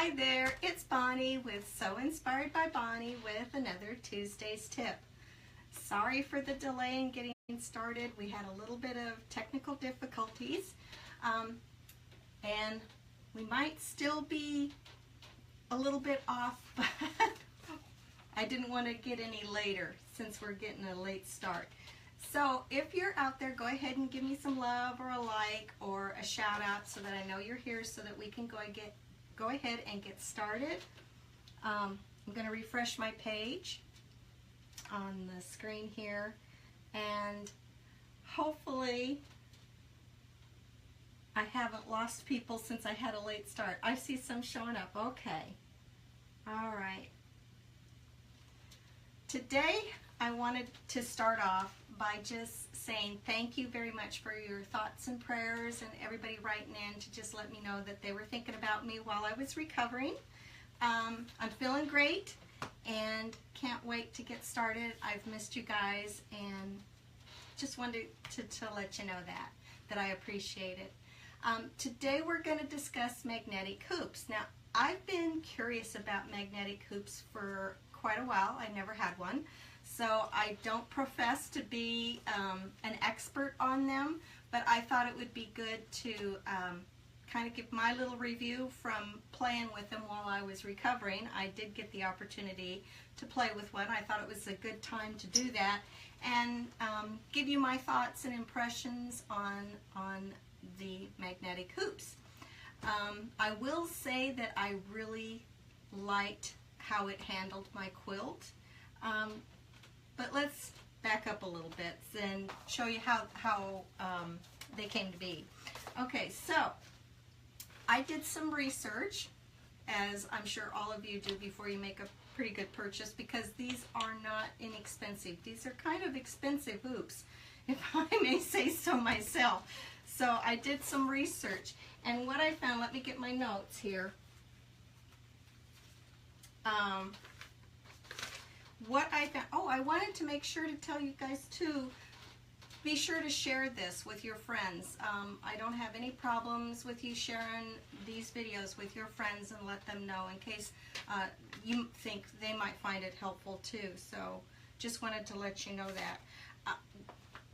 Hi there, it's Bonnie with So Inspired by Bonnie with another Tuesday's tip. Sorry for the delay in getting started. We had a little bit of technical difficulties and we might still be a little bit off, but I didn't want to get any later since we're getting a late start. So if you're out there, go ahead and give me some love or a like or a shout out so that I know you're here so that we can go ahead and get started. I'm going to refresh my page on the screen here, and hopefully I haven't lost people since I had a late start. I see some showing up. Okay. All right. Today I wanted to start off by just saying thank you very much for your thoughts and prayers and everybody writing in to just let me know that they were thinking about me while I was recovering. I'm feeling great and can't wait to get started. I've missed you guys and just wanted to let you know that I appreciate it. Today we're going to discuss magnetic hoops. Now, I've been curious about magnetic hoops for quite a while. I never had one. So I don't profess to be an expert on them, but I thought it would be good to kind of give my little review from playing with them while I was recovering. I did get the opportunity to play with one. I thought it was a good time to do that and give you my thoughts and impressions on the magnetic hoops. I will say that I really liked how it handled my quilt. But let's back up a little bit and show you how they came to be. Okay, so I did some research, as I'm sure all of you do before you make a pretty good purchase, because these are not inexpensive. These are kind of expensive hoops, if I may say so myself. So I did some research, and what I found, let me get my notes here. What I found, I wanted to make sure to tell you guys too, be sure to share this with your friends. I don't have any problems with you sharing these videos with your friends and let them know in case you think they might find it helpful too. So just wanted to let you know that.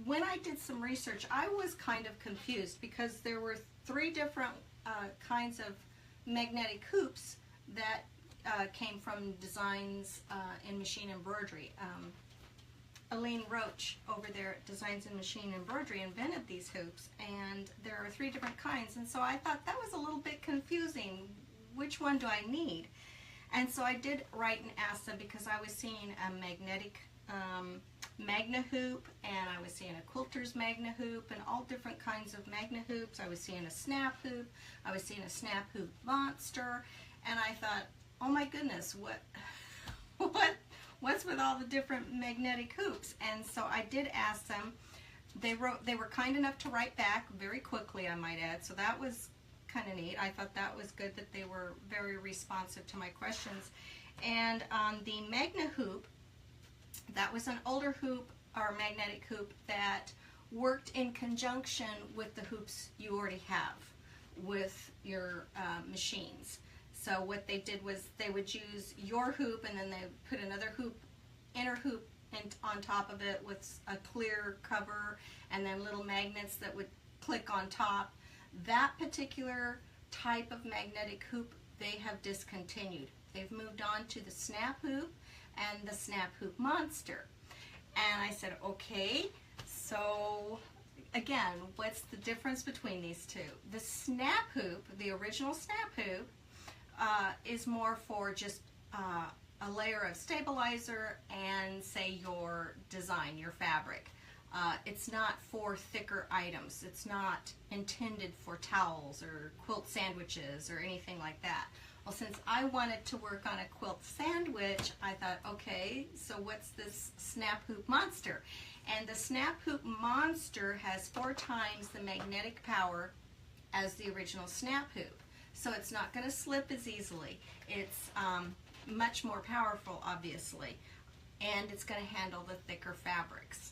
When I did some research, I was kind of confused because there were 3 different kinds of magnetic hoops that came from Designs in Machine Embroidery. Aline Roach over there at Designs in Machine Embroidery invented these hoops, and there are 3 different kinds, and so I thought that was a little bit confusing. Which one do I need? And so I did write and ask them, because I was seeing a magnetic magna hoop, and I was seeing a quilter's magna hoop, and all different kinds of magna hoops. I was seeing a snap hoop, I was seeing a snap hoop monster, and I thought, oh my goodness, what's with all the different magnetic hoops? And so I did ask them. They were kind enough to write back very quickly, I might add, so that was kind of neat. I thought that was good that they were very responsive to my questions. And on the magna hoop, that was an older hoop or magnetic hoop that worked in conjunction with the hoops you already have with your machines. So what they did was they would use your hoop, and then they put another hoop, inner hoop, on top of it with a clear cover, and then little magnets that would click on top. That particular type of magnetic hoop they have discontinued. They've moved on to the snap hoop and the snap hoop monster. And I said, okay, so again, what's the difference between these two? The snap hoop, the original snap hoop, is more for just a layer of stabilizer and, say, your design, your fabric. It's not for thicker items. It's not intended for towels or quilt sandwiches or anything like that. Well, since I wanted to work on a quilt sandwich, I thought, okay, so what's this snap hoop monster? And the snap hoop monster has 4 times the magnetic power as the original snap hoop. So it's not going to slip as easily. It's much more powerful, obviously, and it's going to handle the thicker fabrics.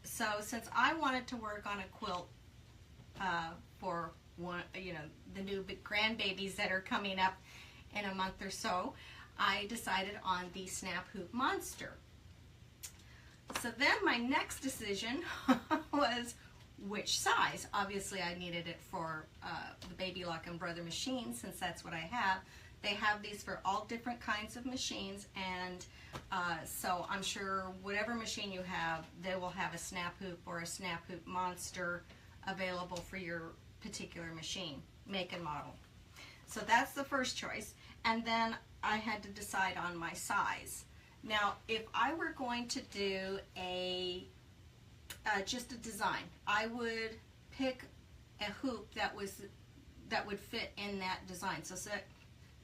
So since I wanted to work on a quilt for the new grandbabies that are coming up in a month or so, I decided on the Snap Hoop Monster. So then my next decision was which size. Obviously I needed it for the Baby Lock and Brother machine, since that's what I have. They have these for all different kinds of machines, and so I'm sure whatever machine you have, they will have a Snap Hoop or a Snap Hoop Monster available for your particular machine, make and model. So that's the first choice, and then I had to decide on my size. Now, if I were going to do just a design, I would pick a hoop that would fit in that design. So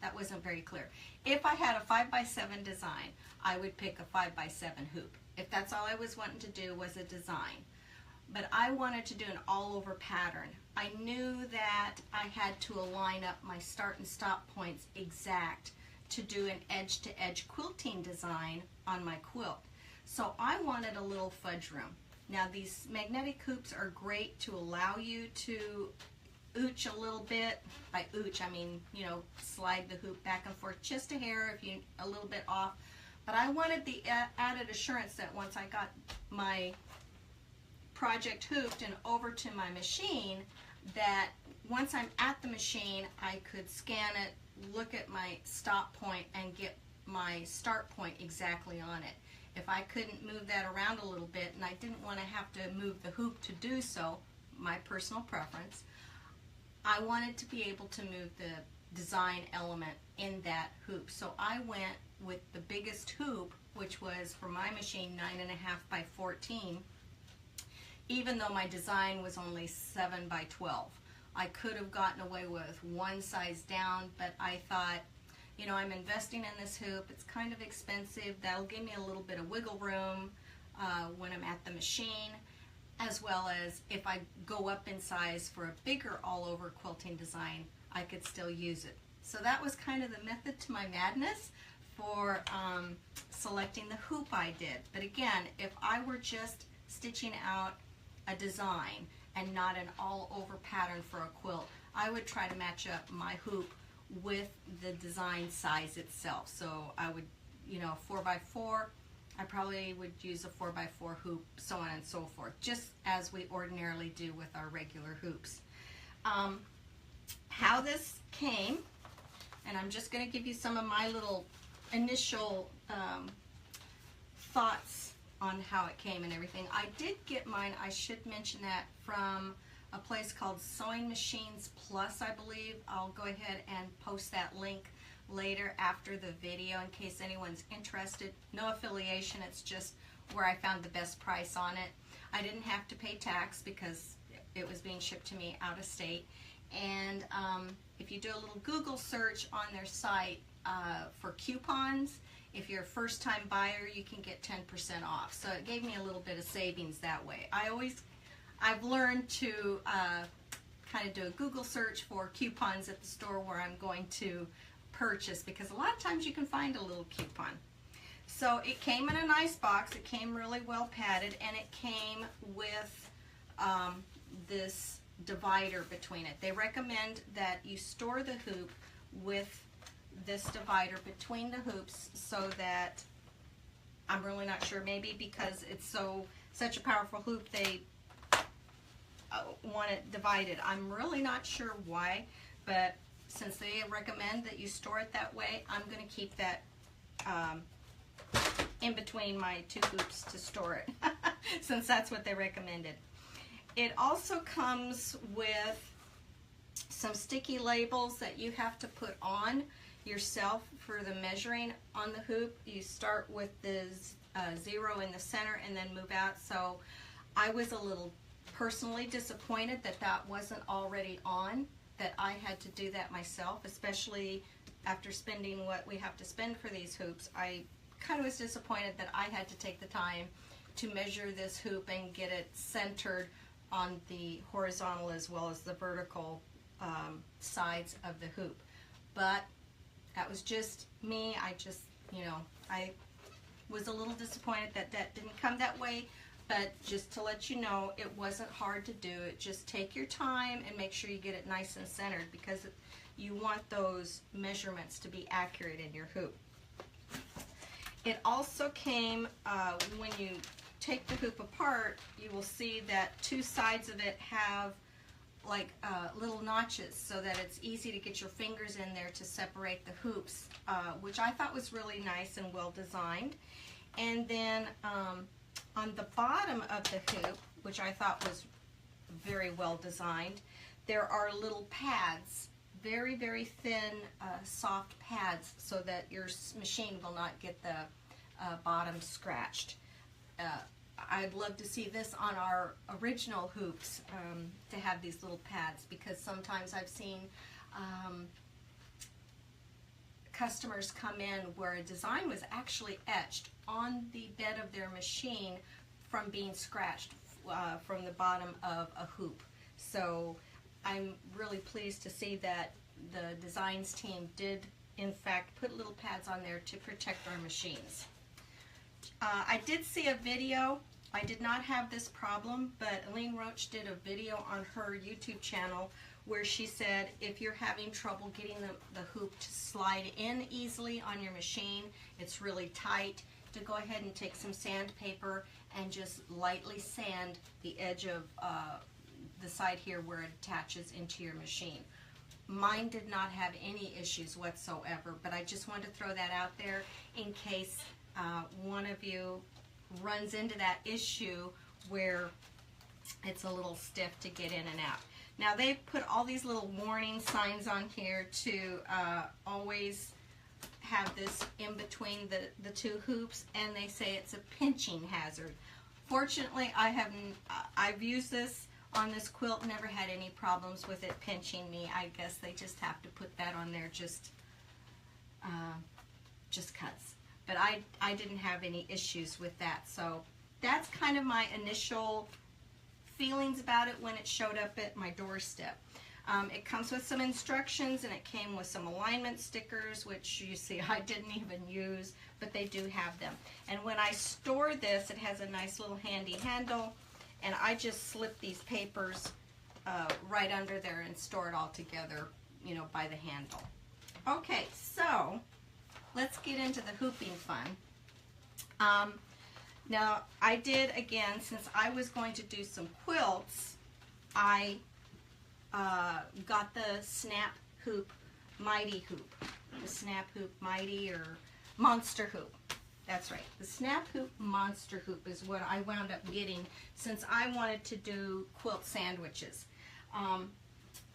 that wasn't very clear. If I had a 5x7 design, I would pick a 5x7 hoop. If that's all I was wanting to do was a design. But I wanted to do an all-over pattern. I knew that I had to align up my start and stop points exact to do an edge-to-edge quilting design on my quilt. So I wanted a little fudge room. Now these magnetic hoops are great to allow you to ooch a little bit. By ooch, I mean, you know, slide the hoop back and forth just a hair if you're a little bit off. But I wanted the added assurance that once I got my project hooped and over to my machine, that once I'm at the machine, I could scan it, look at my stop point, and get my start point exactly on it. If I couldn't move that around a little bit, and I didn't want to have to move the hoop to do so, my personal preference, I wanted to be able to move the design element in that hoop. So I went with the biggest hoop, which was for my machine 9.5 by 14, even though my design was only 7 by 12. I could have gotten away with one size down, but I thought, you know, I'm investing in this hoop, it's kind of expensive, that'll give me a little bit of wiggle room when I'm at the machine, as well as if I go up in size for a bigger all-over quilting design, I could still use it. So that was kind of the method to my madness for selecting the hoop I did. But again, if I were just stitching out a design and not an all-over pattern for a quilt, I would try to match up my hoop with the design size itself. So I would, you know, 4x4, I probably would use a 4x4 hoop, so on and so forth, just as we ordinarily do with our regular hoops. How this came, and I'm just going to give you some of my little initial thoughts on how it came and everything. I did get mine, I should mention that, from a place called Sewing Machines Plus, I believe. I'll go ahead and post that link later after the video in case anyone's interested. No affiliation, it's just where I found the best price on it. I didn't have to pay tax because it was being shipped to me out of state. And if you do a little Google search on their site for coupons, if you're a first-time buyer, you can get 10% off. So it gave me a little bit of savings that way. I've learned to kind of do a Google search for coupons at the store where I'm going to purchase, because a lot of times you can find a little coupon. So it came in a nice box. It came really well padded, and it came with this divider between it. They recommend that you store the hoop with this divider between the hoops, so that, I'm really not sure, maybe because it's such a powerful hoop, they want it divided. I'm really not sure why, but since they recommend that you store it that way, I'm going to keep that in between my two hoops to store it, since that's what they recommended. It also comes with some sticky labels that you have to put on yourself for the measuring on the hoop. You start with the 0 in the center and then move out. So I was a little personally disappointed that that wasn't already on, that I had to do that myself, especially after spending what we have to spend for these hoops. I kind of was disappointed that I had to take the time to measure this hoop and get it centered on the horizontal as well as the vertical sides of the hoop. But that was just me. I just, you know, I was a little disappointed that that didn't come that way. but just to let you know, it wasn't hard to do. It just take your time and make sure you get it nice and centered, because you want those measurements to be accurate in your hoop. It also came, when you take the hoop apart, you will see that two sides of it have like little notches, so that it's easy to get your fingers in there to separate the hoops, which I thought was really nice and well designed. And then on the bottom of the hoop, which I thought was very well designed, there are little pads, very, very thin, soft pads, so that your machine will not get the bottom scratched. I'd love to see this on our original hoops, to have these little pads, because sometimes I've seen customers come in where a design was actually etched on the bed of their machine from being scratched from the bottom of a hoop. So I'm really pleased to see that the designs team did in fact put little pads on there to protect our machines. I did see a video. I did not have this problem, but Elaine Roach did a video on her YouTube channel where she said if you're having trouble getting the hoop to slide in easily on your machine, it's really tight, to go ahead and take some sandpaper and just lightly sand the edge of the side here where it attaches into your machine. Mine did not have any issues whatsoever, but I just wanted to throw that out there in case one of you runs into that issue where it's a little stiff to get in and out. Now they put all these little warning signs on here to always have this in between the two hoops, and they say it's a pinching hazard. Fortunately, I've used this on this quilt, never had any problems with it pinching me. I guess they just have to put that on there just cuts. But I didn't have any issues with that. So that's kind of my initial feelings about it when it showed up at my doorstep. It comes with some instructions, and it came with some alignment stickers, which you see I didn't even use, but they do have them. And when I store this, it has a nice little handy handle, and I just slip these papers right under there and store it all together, you know, by the handle. Okay, so let's get into the hooping fun. Now, I did, again, since I was going to do some quilts, I got the Snap Hoop Mighty Hoop. The Snap Hoop Mighty or Monster Hoop. That's right. The Snap Hoop Monster Hoop is what I wound up getting since I wanted to do quilt sandwiches.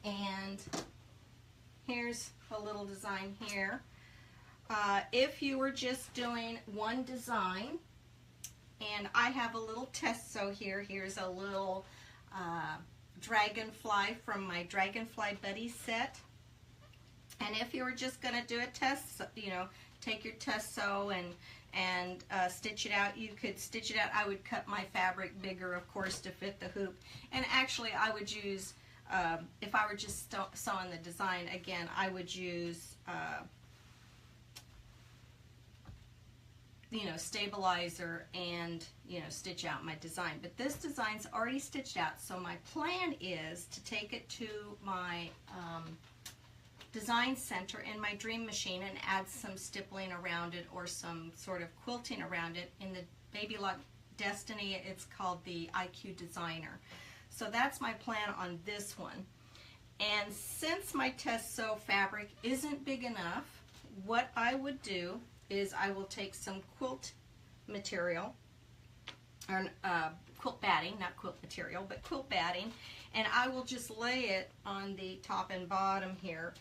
And here's a little design here. If you were just doing one design, and I have a little test sew here. Here's a little dragonfly from my Dragonfly Buddy set. And if you were just going to do a test, you know, take your test sew and stitch it out, you could stitch it out. I would cut my fabric bigger, of course, to fit the hoop. And actually, I would use, if I were just sewing the design, again, I would use you know, stabilizer and, you know, stitch out my design. But this design's already stitched out, so my plan is to take it to my design center in my dream machine and add some stippling around it or some sort of quilting around it. In the Baby Lock Destiny, it's called the IQ Designer. So that's my plan on this one. And since my test sew fabric isn't big enough, what I would do is I will take some quilt material, or quilt batting, not quilt material, but quilt batting, and I will just lay it on the top and bottom here,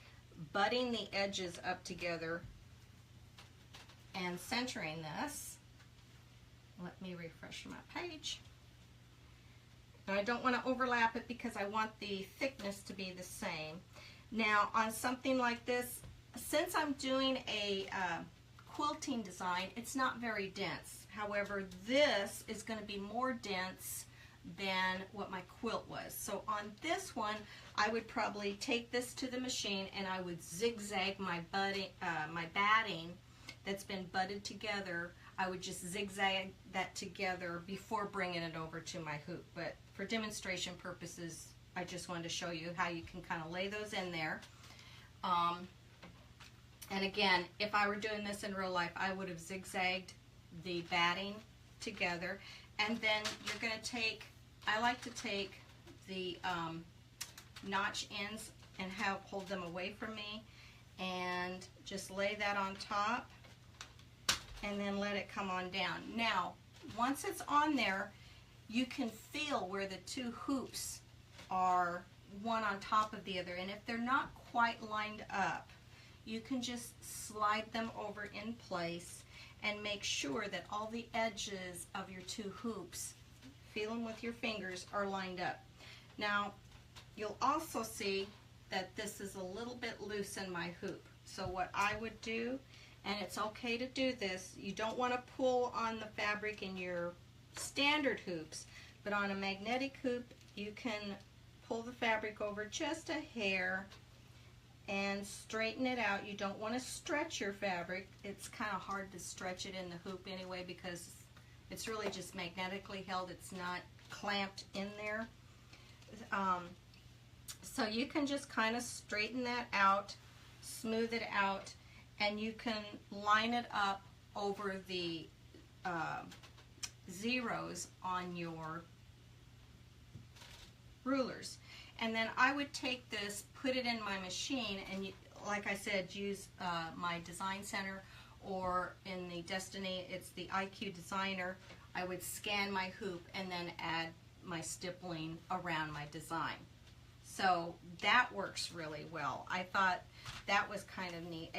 butting the edges up together and centering this. Let me refresh my page. And I don't want to overlap it because I want the thickness to be the same. Now on something like this, since I'm doing a quilting design, it's not very dense. However, this is going to be more dense than what my quilt was. So on this one, I would probably take this to the machine and I would zigzag my batting that's been butted together. I would just zigzag that together before bringing it over to my hoop. But for demonstration purposes, I just wanted to show you how you can kind of lay those in there. And again, if I were doing this in real life, I would have zigzagged the batting together. And then you're going to take, I like to take the notch ends and hold them away from me and just lay that on top and then let it come on down. Now, once it's on there, you can feel where the two hoops are one on top of the other, and if they're not quite lined up, you can just slide them over in place and make sure that all the edges of your two hoops, feel them with your fingers, are lined up. Now, you'll also see that this is a little bit loose in my hoop. So what I would do, and it's okay to do this, you don't want to pull on the fabric in your standard hoops, but on a magnetic hoop, you can pull the fabric over just a hair and straighten it out. You don't want to stretch your fabric. It's kind of hard to stretch it in the hoop anyway because it's really just magnetically held. It's not clamped in there. So you can just kind of straighten that out, smooth it out, and you can line it up over the zeros on your rulers. And then I would take this, put it in my machine, and like I said, use my Design Center, or in the Destiny, it's the IQ Designer. I would scan my hoop and then add my stippling around my design. So that works really well. I thought that was kind of neat.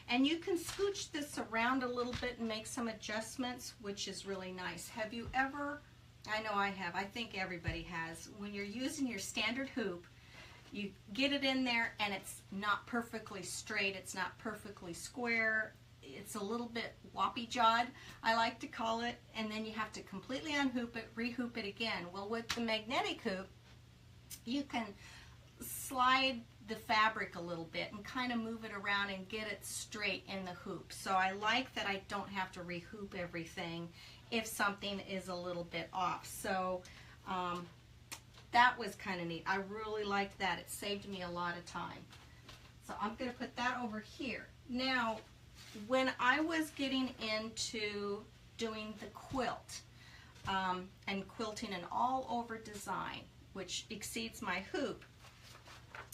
And you can scooch this around a little bit and make some adjustments, which is really nice. Have you ever, I know I have, I think everybody has, when you're using your standard hoop, you get it in there and it's not perfectly straight, it's not perfectly square, it's a little bit woppy-jawed, I like to call it, and then you have to completely unhoop it, rehoop it again. Well, with the magnetic hoop, you can slide the fabric a little bit and kind of move it around and get it straight in the hoop. So I like that I don't have to rehoop everything if something is a little bit off. So that was kind of neat. I really liked that. It saved me a lot of time. So I'm going to put that over here. Now, when I was getting into doing the quilt and quilting an all-over design, which exceeds my hoop,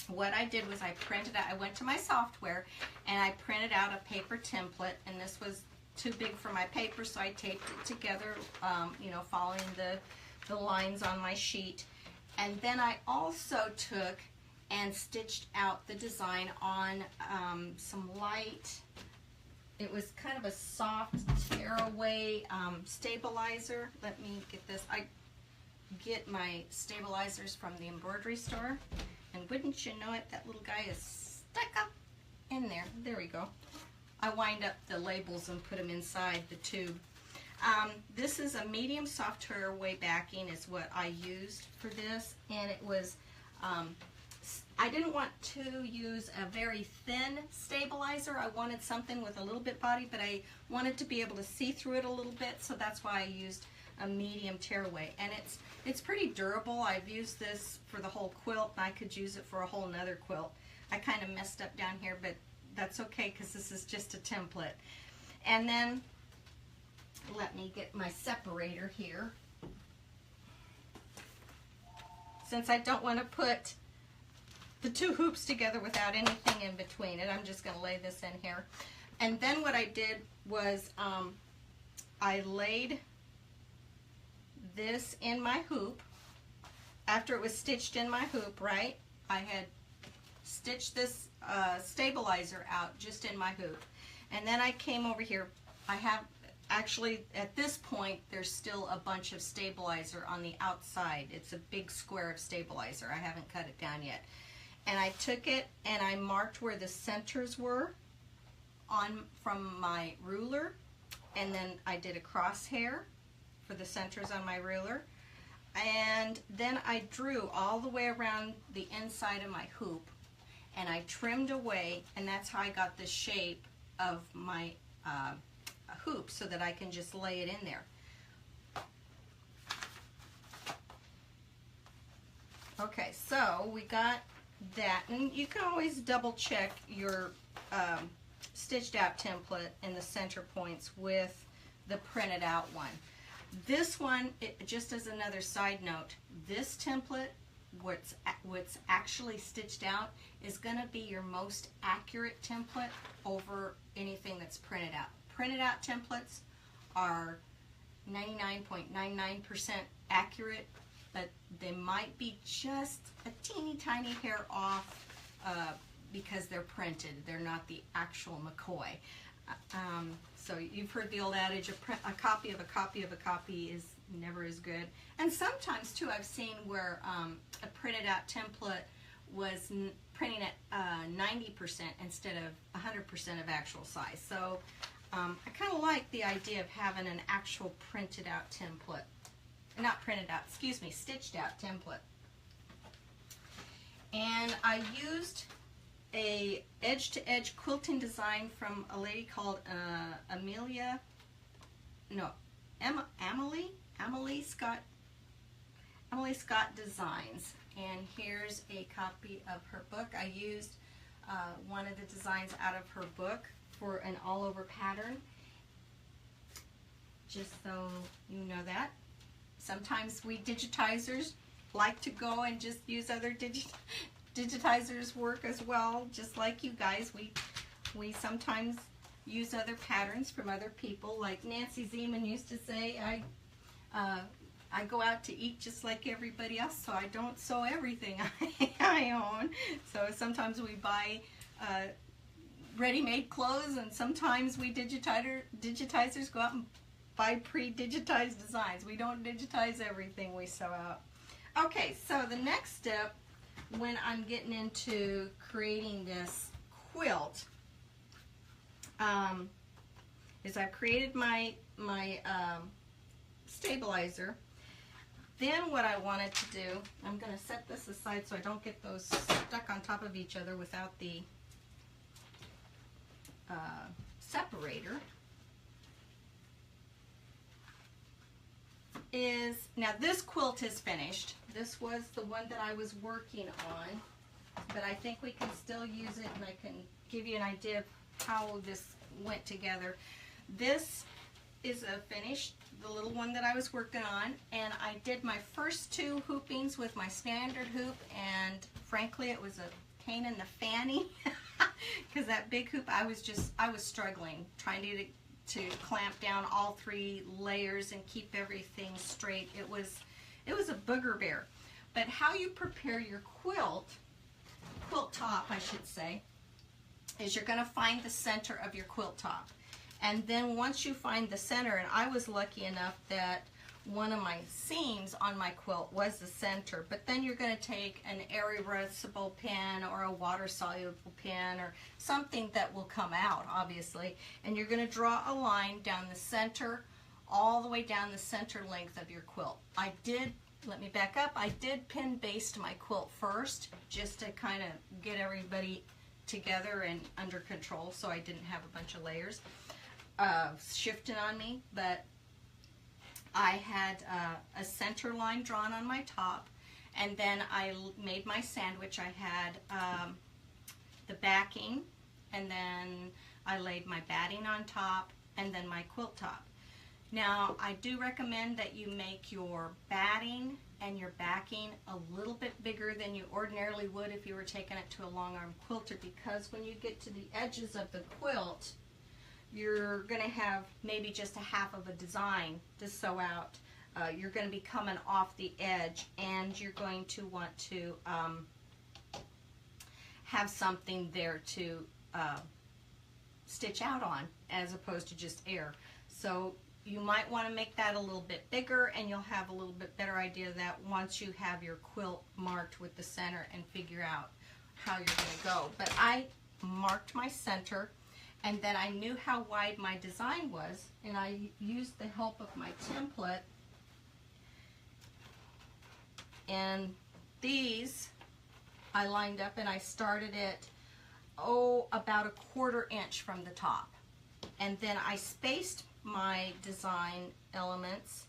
what I did was I printed out, I went to my software and I printed out a paper template, and this was too big for my paper, so I taped it together, you know, following the lines on my sheet. And then I also took and stitched out the design on some light, it was kind of a soft tearaway stabilizer. Let me get this. I get my stabilizers from the embroidery store, and wouldn't you know it, that little guy is stuck up in there. There we go. I wind up the labels and put them inside the tube. This is a medium soft tearaway backing is what I used for this, and it was, I didn't want to use a very thin stabilizer. I wanted something with a little bit body, but I wanted to be able to see through it a little bit, so that's why I used a medium tearaway. And it's pretty durable. I've used this for the whole quilt, and I could use it for a whole nother quilt. I kind of messed up down here, but that's okay because this is just a template. And then let me get my separator here. Since I don't want to put the two hoops together without anything in between it, I'm just going to lay this in here. And then what I did was I laid this in my hoop after it was stitched in my hoop, right? I had stitched this stabilizer out just in my hoop. And then I came over here. I have actually, at this point, there's still a bunch of stabilizer on the outside. It's a big square of stabilizer. I haven't cut it down yet. And I took it and I marked where the centers were from my ruler, and then I did a crosshair for the centers on my ruler, and then I drew all the way around the inside of my hoop, and I trimmed away, and that's how I got the shape of my hoop so that I can just lay it in there. Okay, so we got that, and you can always double check your stitched out template and the center points with the printed out one. This one, just as another side note, this template, what's actually stitched out, is going to be your most accurate template over anything that's printed out. Printed out templates are 99.99% accurate, but they might be just a teeny tiny hair off because they're printed. They're not the actual McCoy. So you've heard the old adage, a copy of a copy of a copy is never as good. And sometimes too, I've seen where a printed out template was printing at 90% instead of 100% of actual size. So I kind of like the idea of having an actual printed out template. Not printed out, excuse me, stitched out template. And I used a edge-to-edge quilting design from a lady called Emily Scott Designs. And here's a copy of her book. I used one of the designs out of her book for an all-over pattern, just so you know that. Sometimes we digitizers like to go and just use other digitizers' work as well, just like you guys. We sometimes use other patterns from other people. Like Nancy Zeman used to say, I go out to eat just like everybody else, so I don't sew everything I own. So sometimes we buy ready-made clothes, and sometimes we digitizers go out and buy pre-digitized designs. We don't digitize everything we sew out. Okay, so the next step when I'm getting into creating this quilt is I've created my stabilizer. Then what I wanted to do, I'm going to set this aside so I don't get those stuck on top of each other without the separator. Now this quilt is finished. This was the one that I was working on, but I think we can still use it, and I can give you an idea of how this went together. This is a finished, the little one that I was working on, and I did my first two hoopings with my standard hoop, and frankly it was a pain in the fanny because that big hoop, I was struggling trying to clamp down all three layers and keep everything straight. It was a booger bear. But how you prepare your quilt top I should say, is you're going to find the center of your quilt top. And then once you find the center, and I was lucky enough that one of my seams on my quilt was the center, but then you're going to take an air-erasible pen or a water-soluble pen or something that will come out, obviously, and you're going to draw a line down the center, all the way down the center length of your quilt. Let me back up, I did pin baste my quilt first, just to kind of get everybody together and under control so I didn't have a bunch of layers shifting on me, but I had a center line drawn on my top, and then I made my sandwich. I had the backing, and then I laid my batting on top, and then my quilt top. Now, I do recommend that you make your batting and your backing a little bit bigger than you ordinarily would if you were taking it to a long arm quilter, because when you get to the edges of the quilt, you're going to have maybe just a half of a design to sew out. You're going to be coming off the edge, and you're going to want to have something there to stitch out on, as opposed to just air. So you might want to make that a little bit bigger, and you'll have a little bit better idea of that once you have your quilt marked with the center and figure out how you're going to go. But I marked my center, and then I knew how wide my design was, and I used the help of my template. And these I lined up, and I started it, about a 1/4 inch from the top. And then I spaced my design elements.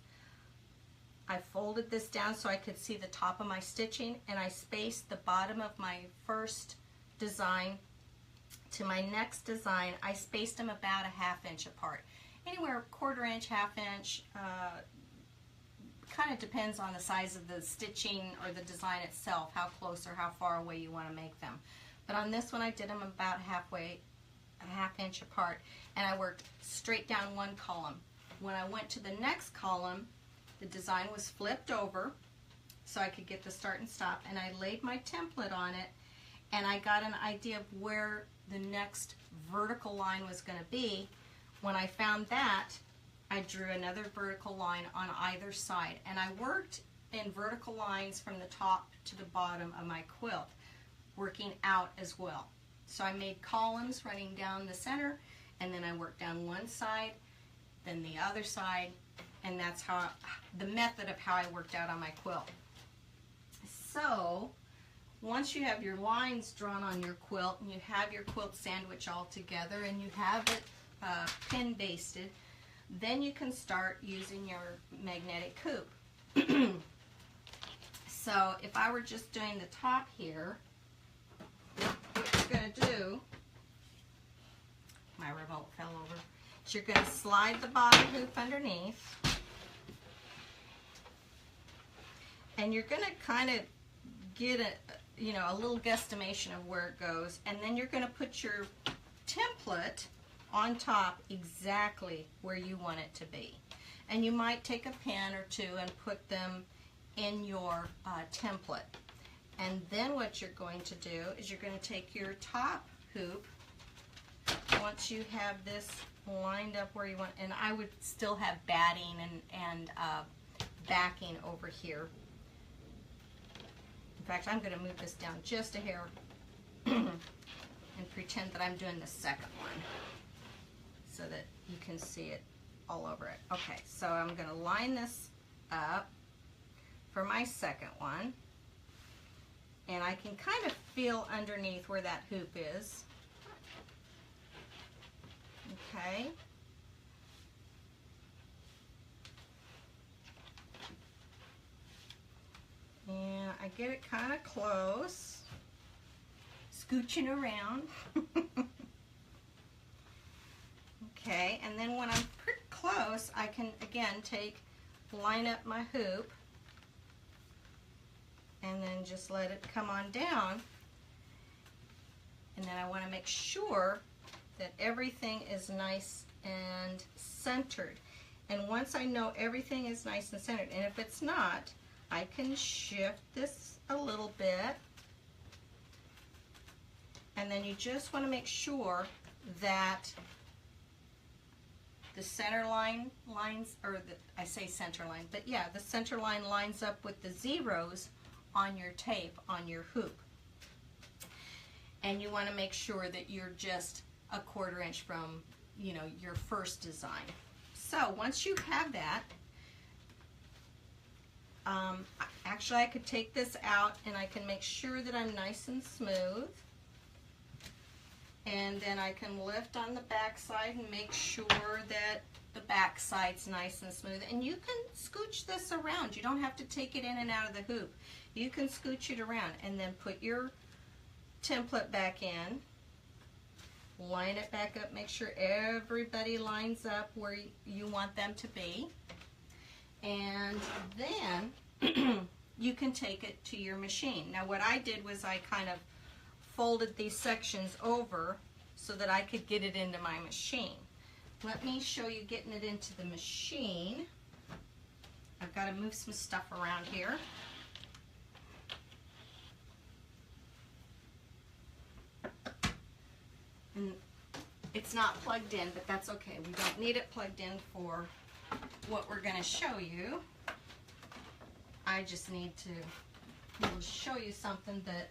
I folded this down so I could see the top of my stitching, and I spaced the bottom of my first design to my next design. I spaced them about a 1/2 inch apart. Anywhere 1/4 inch, 1/2 inch, kind of depends on the size of the stitching or the design itself, how close or how far away you want to make them. But on this one I did them about halfway, a 1/2 inch apart, and I worked straight down one column. When I went to the next column, the design was flipped over so I could get the start and stop, and I laid my template on it, and I got an idea of where the next vertical line was going to be. When I found that, I drew another vertical line on either side, and I worked in vertical lines from the top to the bottom of my quilt, working out as well. So I made columns running down the center, and then I worked down one side, then the other side, and that's how the method of how I worked out on my quilt. So once you have your lines drawn on your quilt, and you have your quilt sandwich all together, and you have it pin basted, then you can start using your magnetic hoop. So if I were just doing the top here, what you're going to do, my remote fell over, is you're going to slide the bottom hoop underneath, and you're going to kind of get a little guesstimation of where it goes, and then you're going to put your template on top exactly where you want it to be. And you might take a pin or two and put them in your template. And then what you're going to do is you're going to take your top hoop, once you have this lined up where you want, and I would still have batting and backing over here. In fact, I'm going to move this down just a hair and pretend that I'm doing the second one so that you can see it all over it. Okay, so I'm going to line this up for my second one, and I can kind of feel underneath where that hoop is. Okay. And I get it kind of close, scooching around. Okay, and then when I'm pretty close, I can again line up my hoop, and then just let it come on down. And then I want to make sure that everything is nice and centered. And once I know everything is nice and centered, and if it's not, I can shift this a little bit, and then you just want to make sure that the center line lines, or I say center line, but yeah, the center line lines up with the zeros on your tape on your hoop. And you want to make sure that you're just a 1/4 inch from, your first design. So once you have that, actually I could take this out and I can make sure that I'm nice and smooth, and then I can lift on the back side and make sure that the back side's nice and smooth. And you can scooch this around. You don't have to take it in and out of the hoop. You can scooch it around, and then put your template back in, line it back up, make sure everybody lines up where you want them to be, and then you can take it to your machine. Now what I did was I kind of folded these sections over so that I could get it into my machine. Let me show you getting it into the machine. I've got to move some stuff around here. And it's not plugged in, but that's okay. We don't need it plugged in for what we're going to show you. I just need to show you something that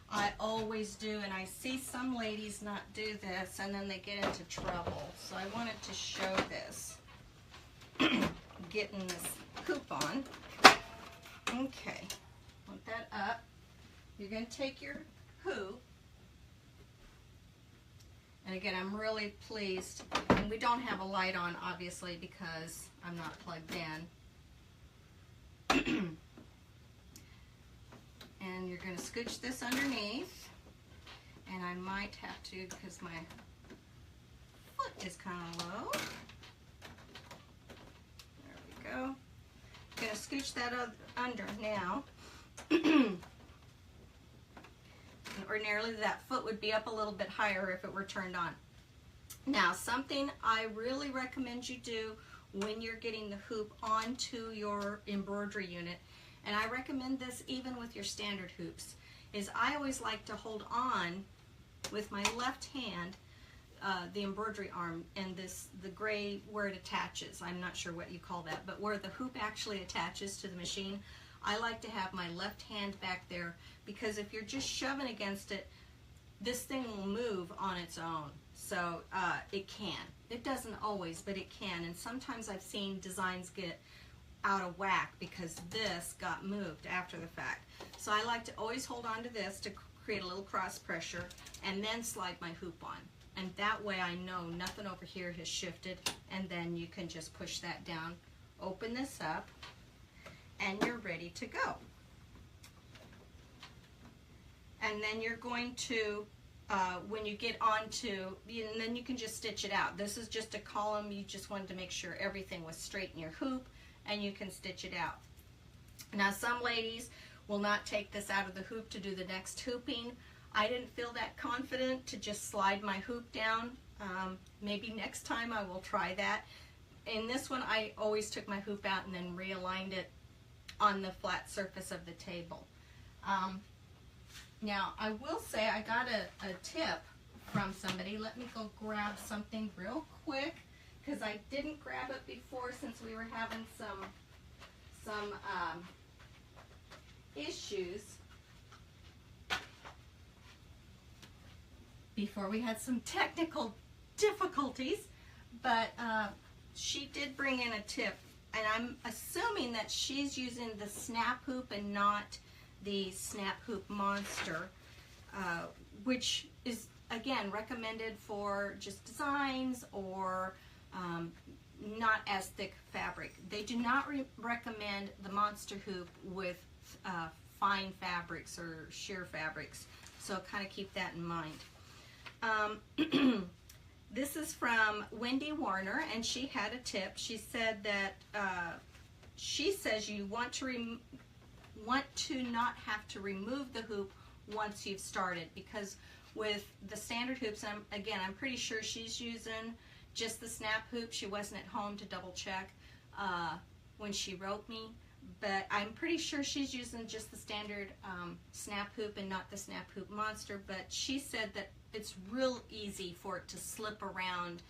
I always do, and I see some ladies not do this and then they get into trouble. So I wanted to show this. Getting this hoop on. Okay, put that up. You're going to take your hoop, And again, I'm really pleased. And we don't have a light on, obviously, because I'm not plugged in. And you're going to scooch this underneath. And I might have to, because my foot is kind of low. There we go. I'm going to scooch that under now. Ordinarily that foot would be up a little bit higher if it were turned on. Now, something I really recommend you do when you're getting the hoop onto your embroidery unit, and I recommend this even with your standard hoops, is I always like to hold on with my left hand the embroidery arm and the gray where it attaches. I'm not sure what you call that, but where the hoop actually attaches to the machine, I like to have my left hand back there, because if you're just shoving against it, this thing will move on its own. So it can. It doesn't always, but it can. And sometimes I've seen designs get out of whack because this got moved after the fact. So I like to always hold on to this to create a little cross pressure and then slide my hoop on. And that way I know nothing over here has shifted, and then you can just push that down, open this up, and you're ready to go. And then you're going to, when you get onto, and then you can just stitch it out. This is just a column. You just wanted to make sure everything was straight in your hoop, and you can stitch it out. Now, some ladies will not take this out of the hoop to do the next hooping. I didn't feel that confident to just slide my hoop down. Maybe next time I will try that. In this one, I always took my hoop out and then realigned it on the flat surface of the table. Now, I will say I got a tip from somebody. Let me go grab something real quick, because I didn't grab it before since we were having some issues. Before we had some technical difficulties, but she did bring in a tip, and I'm assuming that she's using the snap hoop and not the snap hoop monster, which is again recommended for just designs or not as thick fabric. They do not recommend the monster hoop with fine fabrics or sheer fabrics, so kind of keep that in mind. This is from Wendy Warner, and she had a tip. She said that she says you want to not have to remove the hoop once you've started, because with the standard hoops, and again, I'm pretty sure she's using just the snap hoop. She wasn't at home to double check when she wrote me, but I'm pretty sure she's using just the standard snap hoop and not the snap hoop monster. But she said that it's real easy for it to slip around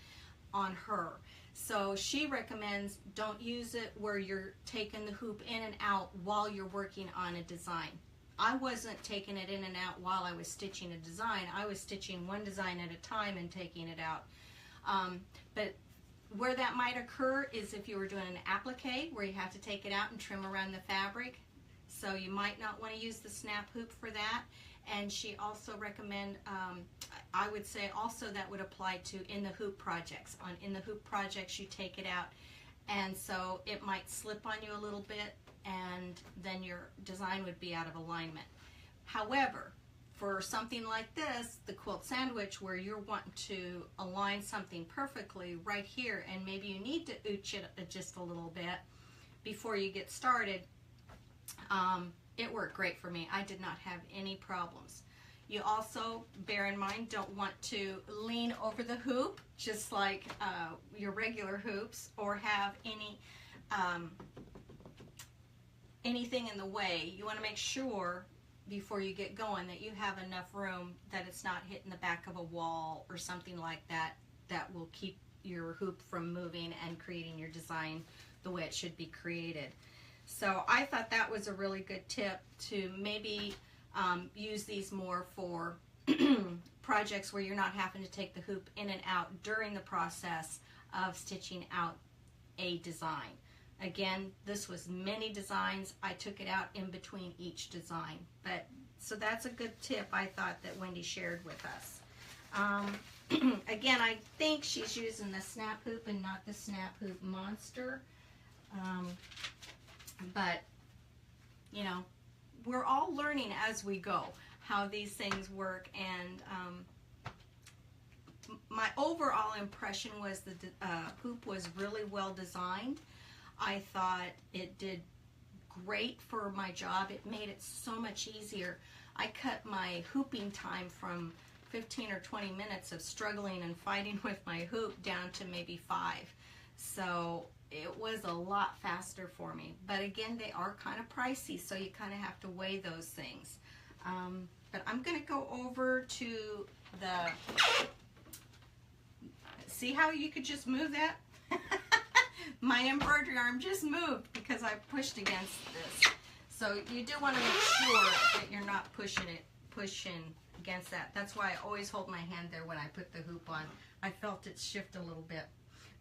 on her. So she recommends don't use it where you're taking the hoop in and out while you're working on a design. I wasn't taking it in and out while I was stitching a design. I was stitching one design at a time and taking it out. But where that might occur is if you were doing an applique where you have to take it out and trim around the fabric. So you might not want to use the snap hoop for that. And she also recommend, I would say also that would apply to in the hoop projects. In the hoop projects you take it out, and so it might slip on you a little bit, and then your design would be out of alignment. However, for something like this, the quilt sandwich, where you're wanting to align something perfectly right here, and maybe you need to ooch it just a little bit before you get started, it worked great for me. I did not have any problems. You also, bear in mind, don't want to lean over the hoop, just like your regular hoops, or have anything in the way. You want to make sure before you get going that you have enough room, that it's not hitting the back of a wall or something like that, that will keep your hoop from moving and creating your design the way it should be created. So I thought that was a really good tip to maybe use these more for projects where you're not having to take the hoop in and out during the process of stitching out a design. Again, this was many designs. I took it out in between each design. So that's a good tip I thought that Wendy shared with us. Again, I think she's using the snap hoop and not the snap hoop monster. But, you know, we're all learning as we go how these things work, and my overall impression was the hoop was really well designed. I thought it did great for my job. It made it so much easier. I cut my hooping time from 15 or 20 minutes of struggling and fighting with my hoop down to maybe 5. So it was a lot faster for me. But again, they are kind of pricey, so you kind of have to weigh those things. But I'm going to go over to the... See how you could just move that? My embroidery arm just moved because I pushed against this. So you do want to make sure that you're not pushing against that. That's why I always hold my hand there when I put the hoop on. I felt it shift a little bit.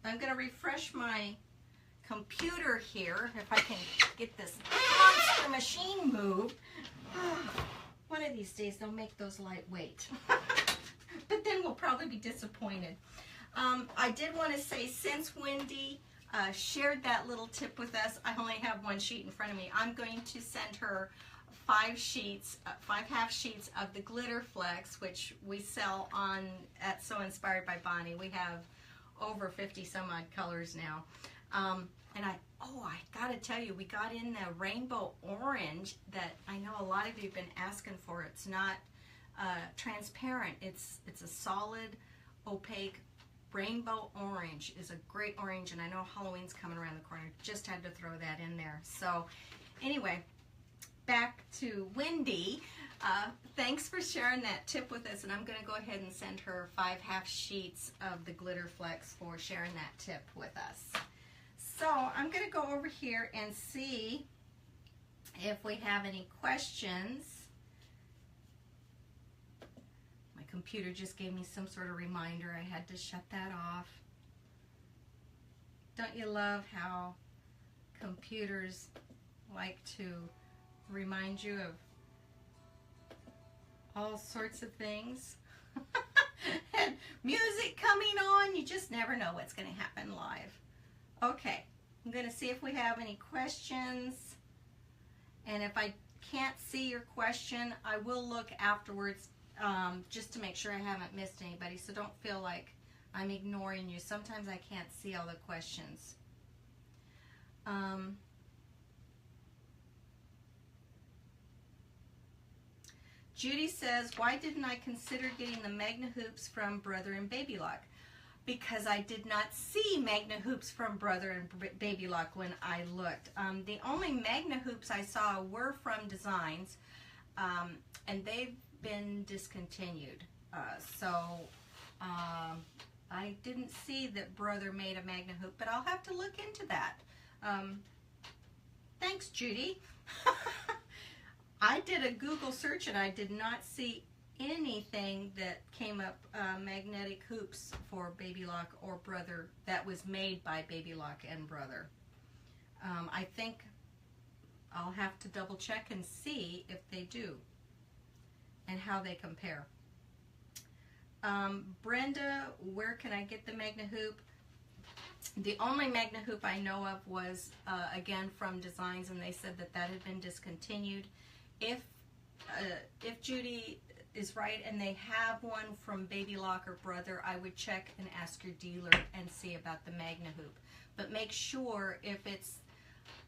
I'm going to refresh my computer here if I can get this monster machine moved. One of these days they'll make those lightweight. But then we'll probably be disappointed. I did want to say, since Wendy shared that little tip with us, I only have one sheet in front of me. I'm going to send her 5 sheets, 5 half sheets of the Glitter Flex, which we sell on at So Inspired by Bonnie. We have over 50 some odd colors now. And I gotta tell you, we got in the rainbow orange that I know a lot of you have been asking for. It's not transparent. It's a solid, opaque rainbow orange. Is a great orange, and I know Halloween's coming around the corner. Just had to throw that in there. So anyway, back to Wendy. Thanks for sharing that tip with us, and I'm going to go ahead and send her 5 half sheets of the Glitter Flex for sharing that tip with us. So I'm going to go over here and see if we have any questions. My computer just gave me some sort of reminder. I had to shut that off. Don't you love how computers like to remind you of all sorts of things? And music coming on, you just never know what's going to happen live. Okay, I'm going to see if we have any questions. And if I can't see your question, I will look afterwards just to make sure I haven't missed anybody. So don't feel like I'm ignoring you. Sometimes I can't see all the questions. Judy says, why didn't I consider getting the Magna hoops from Brother and Baby Lock? Because I did not see Magna hoops from Brother and Baby Lock when I looked. The only Magna hoops I saw were from Designs, and they've been discontinued. I didn't see that Brother made a Magna hoop, but I'll have to look into that. Thanks, Judy. I did a Google search and I did not see anything that came up magnetic hoops for Baby Lock or Brother that was made by Baby Lock and Brother. I think I'll have to double check and see if they do and how they compare. Brenda, where can I get the Magna hoop? The only Magna hoop I know of was again from Designs, and they said that that had been discontinued. If Judy is right and they have one from Baby Lock or Brother, I would check and ask your dealer and see about the Magna hoop. But make sure if it's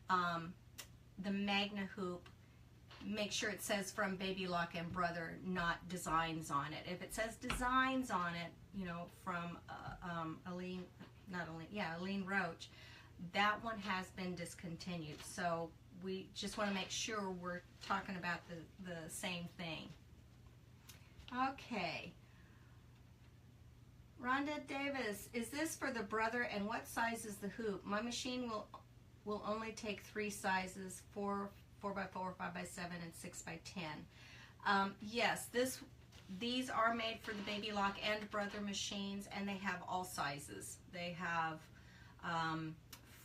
the Magna hoop, make sure it says from Baby Lock and Brother, not Designs on it. If it says Designs on it, you know, from Aline Roach, that one has been discontinued. So we just want to make sure we're talking about the same thing. Okay. Rhonda Davis, is this for the Brother, and what size is the hoop? My machine will only take 3 sizes, 4x4, 5x7, and 6x10. Yes, these are made for the Baby Lock and Brother machines, and they have all sizes. They have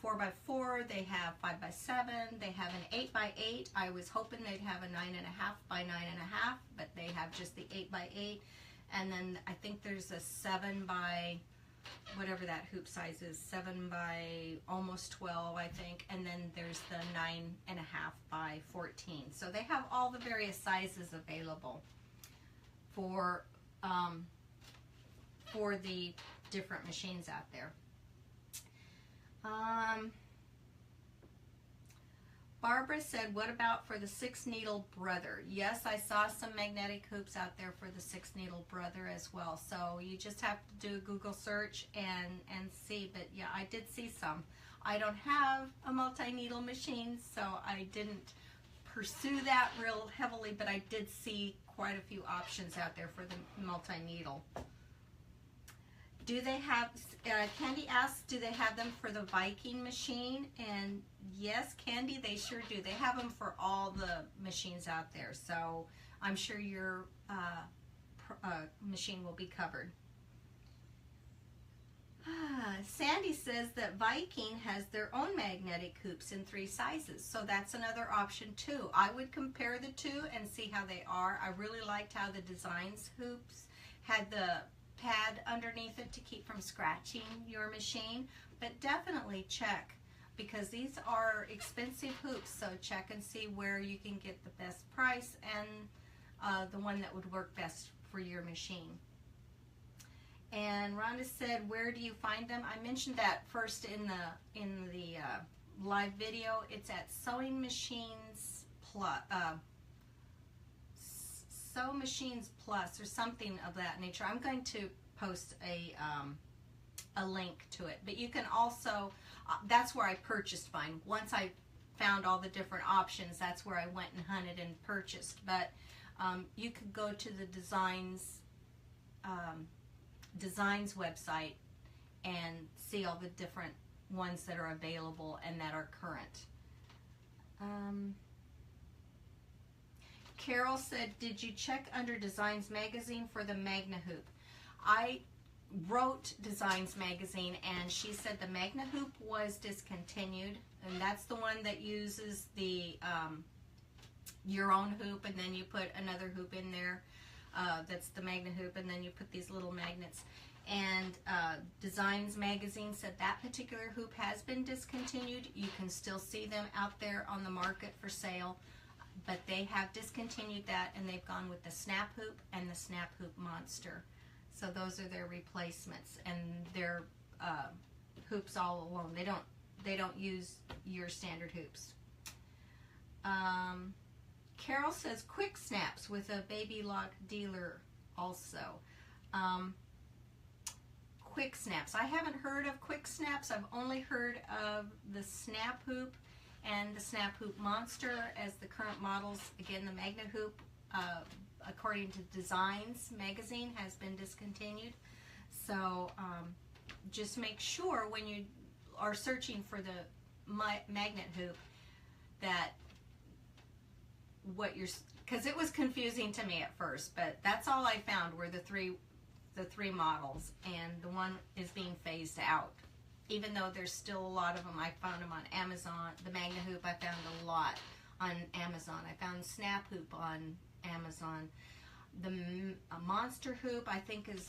4x4, they have 5x7, they have an 8x8. I was hoping they'd have a 9.5 by 9.5, but they have just the 8x8. and then I think there's a 7 by whatever that hoop size is, 7 by almost 12, I think, and then there's the 9.5 by 14. So they have all the various sizes available for the different machines out there. Barbara said, what about for the 6-needle brother? Yes, I saw some magnetic hoops out there for the 6-needle brother as well. So you just have to do a Google search and see. But yeah, I did see some. I don't have a multi-needle machine, so I didn't pursue that real heavily, but I did see quite a few options out there for the multi-needle. Do they have, Candy asks, do they have them for the Viking machine? And yes, Candy, they sure do. They have them for all the machines out there. So I'm sure your machine will be covered. Sandy says that Viking has their own magnetic hoops in 3 sizes. So that's another option too. I would compare the two and see how they are. I really liked how the Designs hoops had the pad underneath it to keep from scratching your machine, but definitely check, because these are expensive hoops, so check and see where you can get the best price and the one that would work best for your machine. And Rhonda said, where do you find them? I mentioned that first in the live video. It's at Sewing Machines Plus, Sew Machines Plus, or something of that nature. I'm going to post a link to it, but you can also, that's where I purchased mine. Once I found all the different options, that's where I went and hunted and purchased. But you could go to the Designs website and see all the different ones that are available and that are current. Carol said, did you check under Designs magazine for the Magna hoop? I wrote Designs magazine, and she said the Magna hoop was discontinued, and that's the one that uses the your own hoop, and then you put another hoop in there. That's the Magna hoop, and then you put these little magnets. And Designs magazine said that particular hoop has been discontinued. You can still see them out there on the market for sale, but they have discontinued that, and they've gone with the Snap hoop and the Snap hoop Monster. So those are their replacements, and they're hoops all alone. They don't use your standard hoops. Carol says quick snaps with a baby lock dealer also. Quick snaps. I haven't heard of quick snaps. I've only heard of the Snap hoop and the Snap hoop Monster as the current models. Again, the Magna hoop, according to Designs magazine, has been discontinued. So just make sure when you are searching for the magnet hoop that what you're, because it was confusing to me at first, but that's all I found were the three models, and the one is being phased out. Even though there's still a lot of them, I found them on Amazon. The Magna hoop I found a lot on Amazon. I found Snap hoop on Amazon. The Monster hoop I think is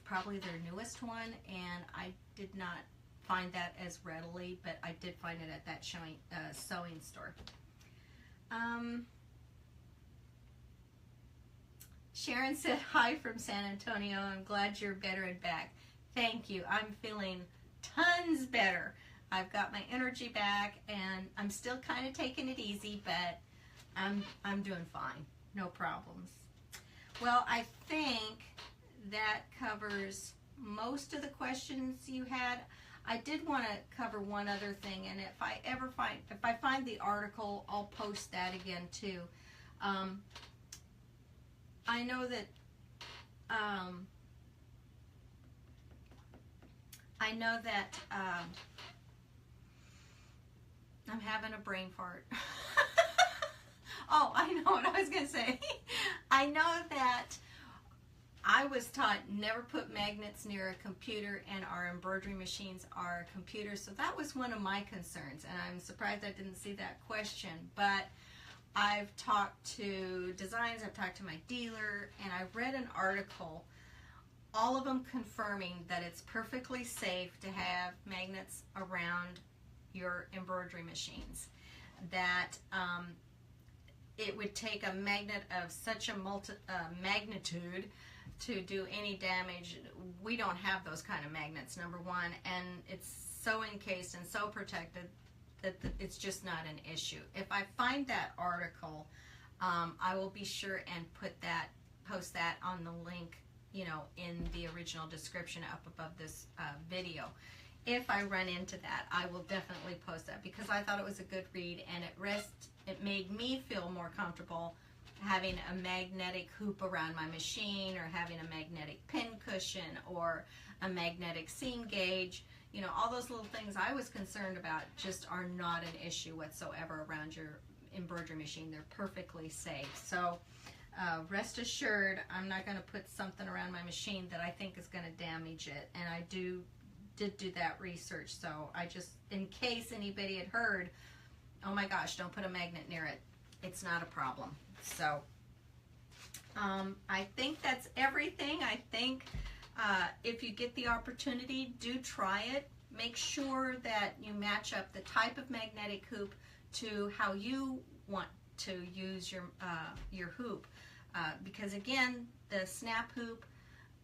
probably their newest one, and I did not find that as readily, but I did find it at that sewing store. Sharon said hi from San Antonio. I'm glad you're better and back. Thank you. I'm feeling tons better. I've got my energy back, and I'm still kind of taking it easy, but I'm doing fine. No problems. Well, I think that covers most of the questions you had. I did want to cover one other thing, and if I find the article, I'll post that again too. I know that I'm having a brain fart. Oh, I know what I was going to say. I know that I was taught never put magnets near a computer, and our embroidery machines are computers, so that was one of my concerns, and I'm surprised I didn't see that question. But I've talked to designs, I've talked to my dealer, and I read an article, all of them confirming that it's perfectly safe to have magnets around your embroidery machines. That it would take a magnet of such a magnitude to do any damage. We don't have those kind of magnets, number one, and it's so encased and so protected that it's just not an issue. If I find that article, I will be sure and post that on the link, you know, in the original description up above this video. If I run into that, I will definitely post that, because I thought it was a good read, and it made me feel more comfortable having a magnetic hoop around my machine, or having a magnetic pin cushion, or a magnetic seam gauge. You know, all those little things I was concerned about just are not an issue whatsoever around your embroidery machine. They're perfectly safe. So rest assured, I'm not going to put something around my machine that I think is going to damage it. And I did do that research. So I just, in case anybody had heard, oh my gosh, don't put a magnet near it. It's not a problem. So I think that's everything. I think if you get the opportunity, do try it. Make sure that you match up the type of magnetic hoop to how you want to use your hoop. Because again, the snap hoop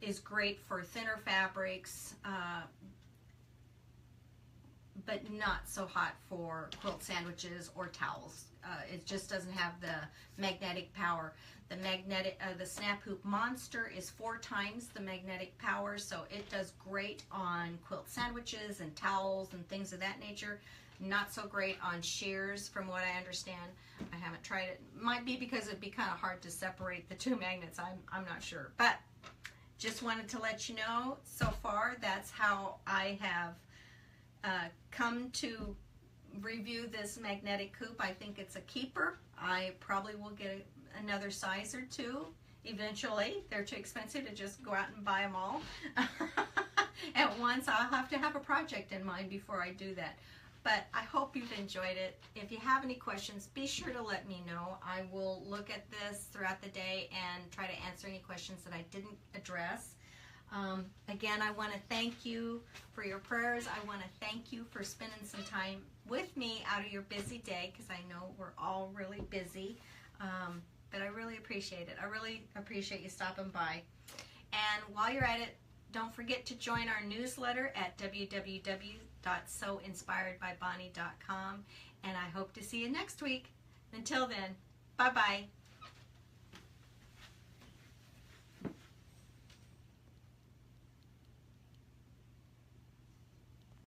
is great for thinner fabrics, but not so hot for quilt sandwiches or towels. It just doesn't have the magnetic power. The snap hoop monster is 4 times the magnetic power, so it does great on quilt sandwiches and towels and things of that nature. Not so great on shears, from what I understand. I haven't tried it. Might be because it'd be kind of hard to separate the two magnets. I'm not sure, but just wanted to let you know. So far, that's how I have come to review this magnetic hoop. I think it's a keeper. I probably will get another size or 2 eventually. They're too expensive to just go out and buy them all at once. I'll have to have a project in mind before I do that. But I hope you've enjoyed it. If you have any questions, be sure to let me know. I will look at this throughout the day and try to answer any questions that I didn't address. Again, I want to thank you for your prayers. I want to thank you for spending some time with me out of your busy day, because I know we're all really busy. But I really appreciate it. I really appreciate you stopping by. And while you're at it, don't forget to join our newsletter at www.soinspiredbybonnie.com. And I hope to see you next week. Until then, bye-bye.